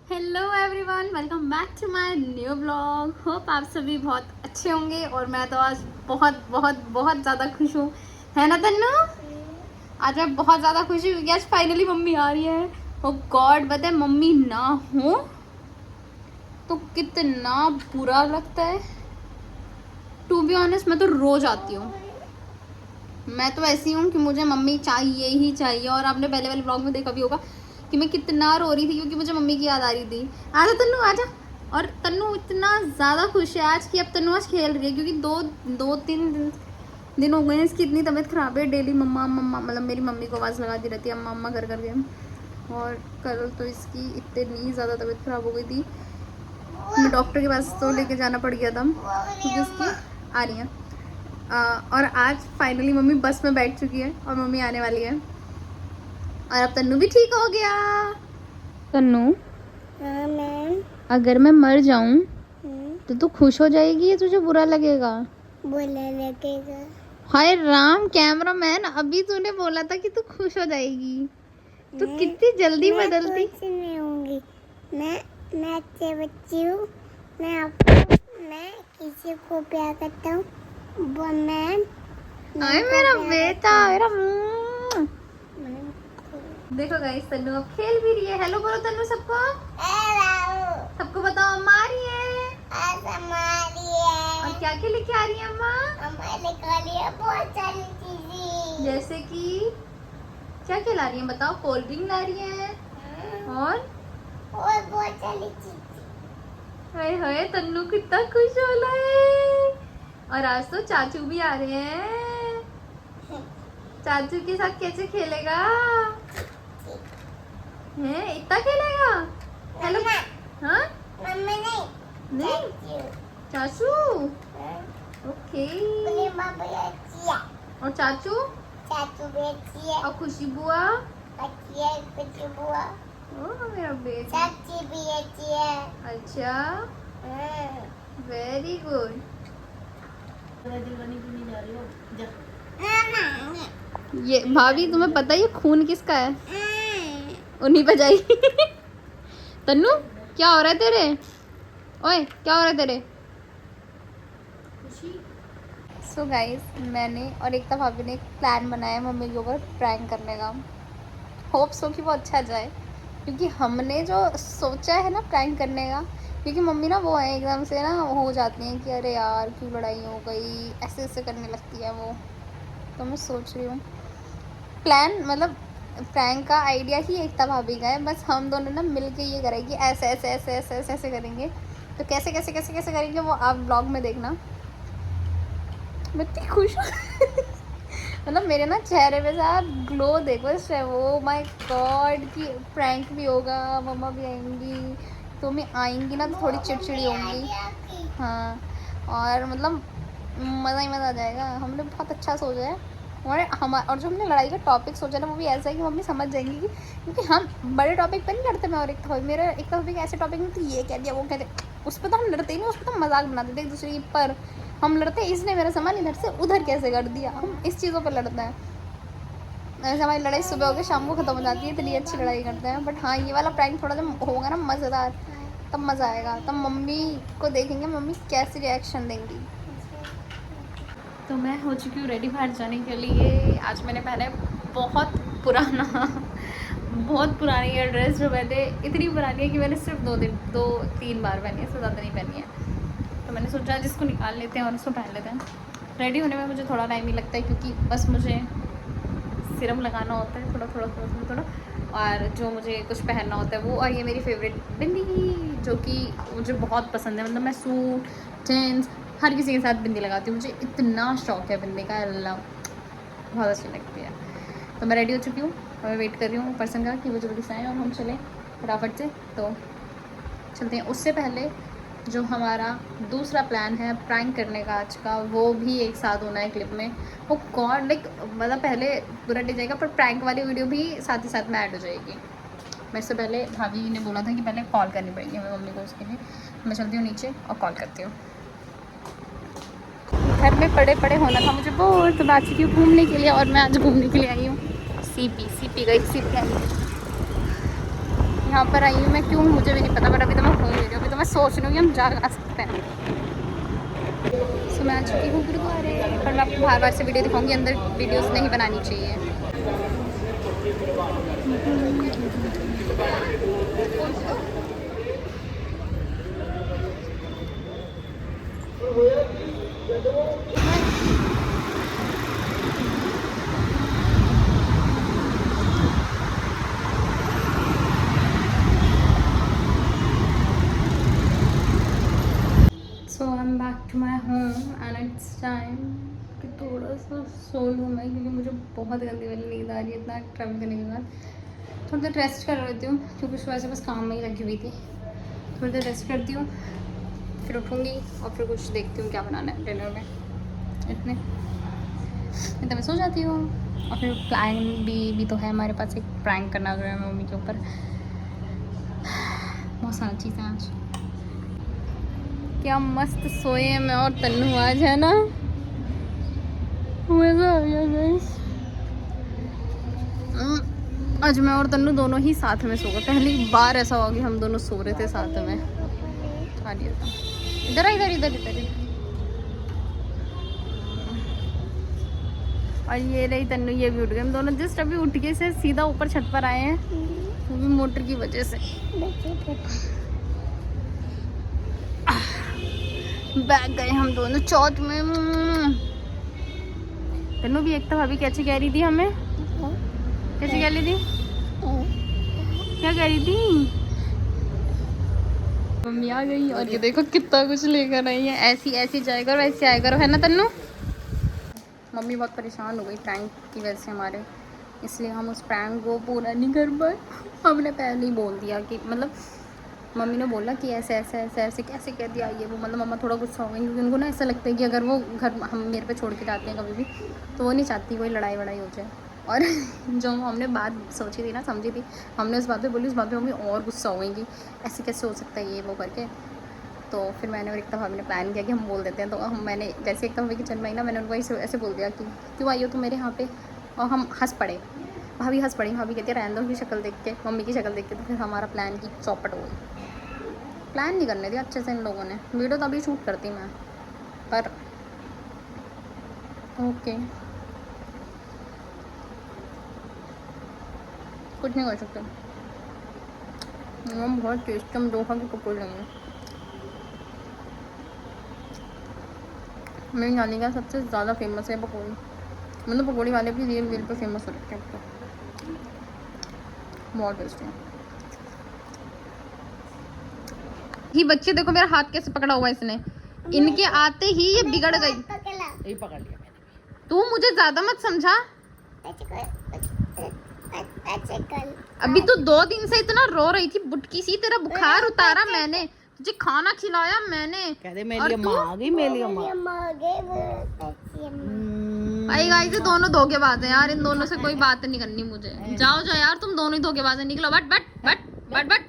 Hello everyone, welcome back to my new blog. Hope आप सभी बहुत अच्छे होंगे और मैं तो आज बहुत बहुत बहुत ज़्यादा खुश हूँ, है ना तन्नू? आज मैं बहुत ज़्यादा खुश हूँ क्योंकि आज फाइनली मम्मी आ रही है। ओ गॉड, बताए मम्मी ना हो तो कितना बुरा लगता है। टू बी ऑनेस्ट, मैं तो रोज आती हूँ। मैं तो ऐसी हूँ कि मुझे मम्मी चाहिए ही चाहिए। और आपने पहले वाले ब्लॉग में देखा भी होगा कि मैं कितना रो रही थी क्योंकि मुझे मम्मी की याद आ रही थी। आजा तन्नू आजा। और तन्नू इतना ज़्यादा खुश है आज कि अब तन्नू आज खेल रही है क्योंकि दो तीन दिन हो गए हैं इसकी इतनी तबीयत ख़राब है। डेली मम्मा मम्मा, मतलब मेरी मम्मी को आवाज़ लगाती रहती है अम्मा अम्मा कर करके। और कल तो इसकी इतनी ज़्यादा तबीयत ख़राब हो गई थी, मैं डॉक्टर के पास तो लेके जाना पड़ गया था क्योंकि उसकी आ रही है। और आज फाइनली मम्मी बस में बैठ चुकी है और मम्मी आने वाली है और अब तन्नू भी ठीक हो गया। तन्नू, मैम। अगर मैं मर जाऊं तो तू खुश हो जाएगी या तुझे बुरा लगेगा? बुरा लगेगा। हाय राम कैमरामैन, अभी तूने बोला था कि तू खुश हो जाएगी, तू कितनी जल्दी मैं बदलती। कुछ नहीं होंगी। मैं अच्छे बच्ची हूँ। मैं किसी को प्यार करता हूँ। वो मैम। हाय मेरा बेटा, मेरा मैम देखो गाइस, तन्नू अब खेल भी रही है। हेलो बोलो तन्नू सबको। सबको बताओ अम्मा आ रही है। और क्या क्या लेके आ रही है अम्मा? बहुत सारी चीजें। जैसे कि क्या क्या ला रही है बताओ? कोल्ड ड्रिंक ला रही है और बहुत सारी चीजें। हाय हाय तन्नू कितना खुश हो रहा है। और आज तो चाचू भी आ रहे हैं। चाचू के साथ कैसे खेलेगा? है इतना खेलेगा? हेलो। हाँ मम्मी नहीं, चाचू। ओके। और चाचू अच्छी है। और खुशी बुआ। अच्छी है कुछ बुआ। ओह मेरा बेटा। चाची भी अच्छी है। अच्छा, वेरी गुड। ये भाभी तुम्हें पता है ये खून किसका है? उन्हीं पे जाई। तन्नू क्या हो रहा है तेरे? ओए क्या हो रहा है तेरे? सो गाइस, मैंने और एकता भाभी ने एक प्लान बनाया है मम्मी के ऊपर प्रैंक करने का। होप सो कि वो अच्छा जाए क्योंकि हमने जो सोचा है ना प्रैंक करने का, क्योंकि मम्मी ना वो है एकदम से ना हो जाती हैं कि अरे यार क्यों लड़ाई हो गई, ऐसे ऐसे करने लगती है वो। तो मैं सोच रही हूँ प्लान, मतलब प्रैंक का आइडिया ही एकता भाभी का है, बस हम दोनों ना मिल के ये करेंगे ऐसे ऐसे ऐसे ऐसे ऐसे ऐसे करेंगे। तो कैसे कैसे कैसे कैसे करेंगे वो आप ब्लॉग में देखना। मैं इतनी खुश हूँ। मतलब मेरे ना चेहरे पे सा ग्लो देखो इस टाइम। वो माय गॉड कि प्रैंक भी होगा, मम्मा भी आएंगी, तो मैं आएंगी ना तो थोड़ी चिड़चिड़ी होंगी। हाँ, और मतलब मज़ा ही मज़ा आ जाएगा। हमने बहुत अच्छा सोचा है। और जो हमने लड़ाई का टॉपिक सोचा ना वो भी ऐसा है कि मम्मी समझ जाएंगी कि क्योंकि हम बड़े टॉपिक पर नहीं लड़ते। मैं और एक था मेरा एक टॉपिक ऐसे टॉपिक में तो ये कह दिया वो कह दिया, उस पर तो हम लड़ते ही नहीं, उस पर तो मजाक बनाते थे एक दूसरे पर। हम लड़ते हैं इसने मेरा सामान इधर से उधर कैसे कर दिया, हम इस चीज़ों पर लड़ते हैं। ऐसे हमारी लड़ाई सुबह होकर शाम को ख़त्म हो जाती है, इतनी अच्छी लड़ाई करते हैं। बट हाँ, ये वाला प्रैंक थोड़ा जब होगा ना मज़ेदार, तब मज़ा आएगा। तब मम्मी को देखेंगे मम्मी कैसे रिएक्शन देंगी। तो मैं हो चुकी हूँ रेडी बाहर जाने के लिए। आज मैंने पहना है बहुत पुराना बहुत पुरानी ये ड्रेस, जो मैंने इतनी पुरानी है कि मैंने सिर्फ 2-3 बार पहनी है, इससे ज़्यादा नहीं पहनी है। तो मैंने सोचा जिसको निकाल लेते हैं और उसको पहन लेते हैं। रेडी होने में मुझे थोड़ा टाइम ही लगता है क्योंकि बस मुझे सिरम लगाना होता है थोड़ा थोड़ा थोड़ा थोड़ा थोड़ा, और जो मुझे कुछ पहनना होता है वो। और ये मेरी फेवरेट बिंदी जो कि मुझे बहुत पसंद है। मतलब मैं सूट जीन्स हर किसी के साथ बिंदी लगाती हूँ, मुझे इतना शौक है बिंदी का, अल्लाह बहुत अच्छी लगती है। तो मैं रेडी हो चुकी हूँ और मैं वेट कर रही हूँ पर्सन का कि वो जल्दी से आए और हम चलें फटाफट से। तो चलते हैं। उससे पहले जो हमारा दूसरा प्लान है प्रैंक करने का आज का, वो भी एक साथ होना है क्लिप में। वो कौन लाइक मतलब पहले पूरा डे जाएगा पर प्रैंक वाली वीडियो भी साथ ही साथ में ऐड हो जाएगी। मैं इससे पहले भाभी ने बोला था कि पहले कॉल करनी पड़ेगी हमें मम्मी को, उसके लिए मैं चलती हूँ नीचे और कॉल करती हूँ। घर में पड़े पड़े होना था मुझे बोर, तो मैं आ चुकी हूँ घूमने के लिए। और मैं आज घूमने के लिए आई हूँ सीपी गई, सीपी आई। यहाँ पर आई हूँ मैं, क्यों मुझे भी नहीं पता, बट अभी तो मैं घूम रही हूँ। अभी तो मैं सोच रही हूँ कि हम जा सकते हैं। सो मैं आ चुकी हूँ गुरुद्वारे, पर मैं आपको बार बार से वीडियो दिखाऊंगी, अंदर वीडियोस नहीं बनानी चाहिए। So I am back to my home and it's time कि थोड़ा सा सो लूँ मैं, क्योंकि मुझे बहुत गंदी वाली नींद आ रही है इतना ट्रैवल करने के बाद। थोड़ी देर रेस्ट कर लेती हूँ, क्योंकि सुबह से बस काम में ही लगी हुई थी। थोड़ी देर रेस्ट करती हूँ, फिर उठूँगी और फिर कुछ देखती हूँ क्या बनाना है डिनर में। इतने मैं सो जाती हूँ। और फिर प्लान भी तो है हमारे पास, एक प्रैंक करना जो है मम्मी के ऊपर। बहुत सारी चीज़ें आज। क्या मस्त सोए हैं मैं और तन्नू आज, है ना? मज़ा आ गया गाइस। आज मैं और तन्नू दोनों ही साथ में सो गए। पहली बार ऐसा हुआ कि हम दोनों सो रहे थे साथ में। इधर इधर इधर इधर। और ये रही तन्नू, ये भी उठ गए। हम दोनों जस्ट अभी उठ के से सीधा ऊपर छत पर आए हैं, वो भी मोटर की वजह से। बैठ गए हम दोनों चौथ में। तन्नू भी एक तो भाभी कैसे कह रही थी हमें, कैसे कह रही थी, क्या कह रही थी? मम्मी आ गई और ये देखो कितना कुछ लेकर आई है। ऐसी ऐसी जाया करो, ऐसे आया करो, है ना तन्नू? मम्मी बहुत परेशान हो गई प्रैंक की वजह से हमारे, इसलिए हम उस प्रैंक को पूरा नहीं कर पाए। हमने पहले ही बोल दिया कि मतलब मम्मी ने बोला कि ऐसे ऐसे ऐसे ऐसे कैसे कह दिया ये वो। मतलब मम्मा थोड़ा गुस्सा हो गई, क्योंकि उनको ना ऐसा लगता है कि अगर वो घर हम मेरे पे छोड़ के जाते हैं कभी भी, तो वो नहीं चाहती कोई लड़ाई वड़ाई हो जाए। और जो हमने बात सोची थी ना, समझी थी, हमने उस बात पे बोली, उस बात पे मम्मी और गुस्सा हो गई कि ऐसे कैसे हो सकता है ये वो करके। तो फिर मैंने और एकता भाभी ने प्लान किया कि हम बोल देते हैं। तो मैंने जैसे एकता भाभी किचन में आई ना, मैंने उनको ऐसे बोल दिया कि क्यों आई हो तुम मेरे यहाँ पे, और हम हंस पड़े। भाभी हंस पड़ी, भाभी कहती है रहने दो की शक्ल देख के, मम्मी की शक्ल देख के। तो फिर हमारा प्लान की चौपट हो गई। प्लान नहीं करने दिया अच्छे से इन लोगों ने। वीडियो तो अभी शूट करती मैं, पर ओके कुछ नहीं कर सकते। हम बहुत टेस्टी, हम दोहा के पकौड़े लेंगे। मेरी नानी का सबसे ज़्यादा फेमस है पकौड़ी, मतलब पकौड़ी वाले भी रील पे फेमस हो रखे हैं। बहुत टेस्टी है। ये बच्चे देखो मेरा हाथ कैसे पकड़ा हुआ है इसने, इनके आते ही ये बिगड़ गई। यही पकड़ लिया मैंने। तू मुझे ज्यादा मत समझा। अभी तो 2 दिन से इतना रो रही थी बुटकी सी, तेरा बुखार उतारा मैंने, तुझे खाना खिलाया मैंने। कह दे मेरी अम्मा आ गई, मेरी अम्मा भाई गाइस ये दोनों धोखेबाज हैं यार, इन दोनों से कोई बात नहीं करनी मुझे। जाओ जाओ यार, तुम दोनों ही धोखेबाज हैं, निकलो। But but but but but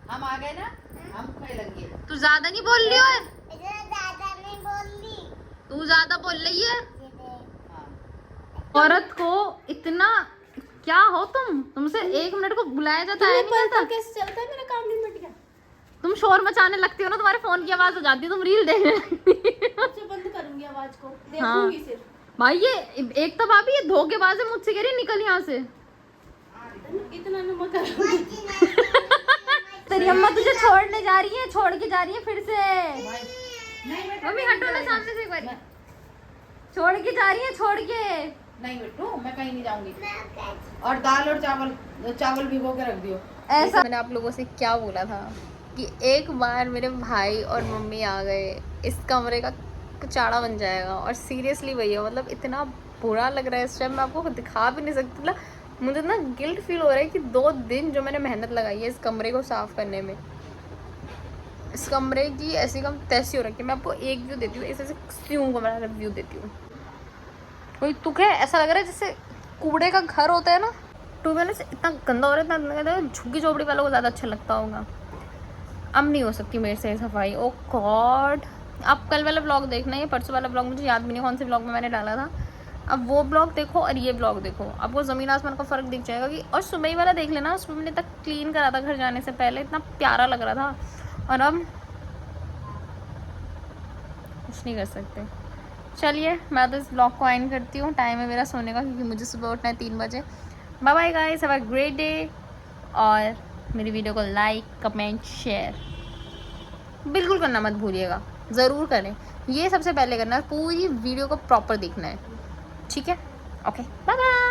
हम आ गए ना, हम खेलेंगे। तू ज्यादा नहीं बोल रही है, तू ज्यादा बोल रही है। औरत को इतना क्या हो तुमसे 1 मिनट को बुलाया जाता है नहीं जाता? कैसे चलता है, मेरा काम नहीं मिट गया। तुम शोर मचाने लगती हो ना, तुम्हारे फोन की आवाज हो जाती है, तुम रील देख रहे अच्छा बंद करूंगी आवाज को, देखूंगी सिर्फ। भाई ये एक तो भाभी ये धोखेबाज है, मुझसे कह रही निकल यहाँ से। इतना नमक तेरी अम्मा तुझे छोड़ने जा रही है, छोड़ के जा रही है फिर से। नहीं मम्मी हटो ना सामने से एक बार। छोड़ के जा रही है, छोड़ के। नहीं बेटू, मैं कहीं नहीं जाऊंगी। और दाल और चावल भिगो के रख दियो। ऐसा मैंने आप लोगों से क्या बोला था कि एक बार मेरे भाई और मम्मी आ गए, इस कमरे का चाड़ा बन जाएगा। और सीरियसली भैया मतलब इतना बुरा लग रहा है इस टाइम, मैं आपको दिखा भी नहीं सकती। मतलब मुझे ना गिल्ट फील हो रहा है कि 2 दिन जो मैंने मेहनत लगाई है इस कमरे को साफ करने में, इस कमरे की ऐसी कम तैसी हो रखी है। मैं आपको एक व्यू देती हूँ, ऐसे क्यों कमरा व्यू देती हूँ। कोई तुक है, ऐसा लग रहा है जैसे कूड़े का घर होता है ना, टू बी ऑनेस्ट इतना गंदा हो रहा है, इतना झुग्गी झोपड़ी वालों को ज़्यादा अच्छा लगता होगा। अब नहीं हो सकती मेरे से सफाई। ओ गॉड, आप कल वाला ब्लॉग देखना, ये परसों वाला ब्लॉग मुझे याद भी नहीं कौन से ब्लॉग में मैंने डाला था, अब वो ब्लॉग देखो और ये ब्लॉग देखो, आपको ज़मीन आसमान का फ़र्क दिख जाएगा कि, और सुबह ही वाला देख लेना, उसमें मैंने तक क्लीन करा था घर जाने से पहले, इतना प्यारा लग रहा था, और अब कुछ नहीं कर सकते। चलिए मैं तो इस ब्लॉग को एंड करती हूँ, टाइम है मेरा सोने का क्योंकि मुझे सुबह उठना है 3 बजे। Bye bye guys, have a great day, और मेरी वीडियो को लाइक कमेंट शेयर बिल्कुल करना मत भूलिएगा, ज़रूर करें, ये सबसे पहले करना है, पूरी वीडियो को प्रॉपर देखना है, ठीक है? Okay bye bye.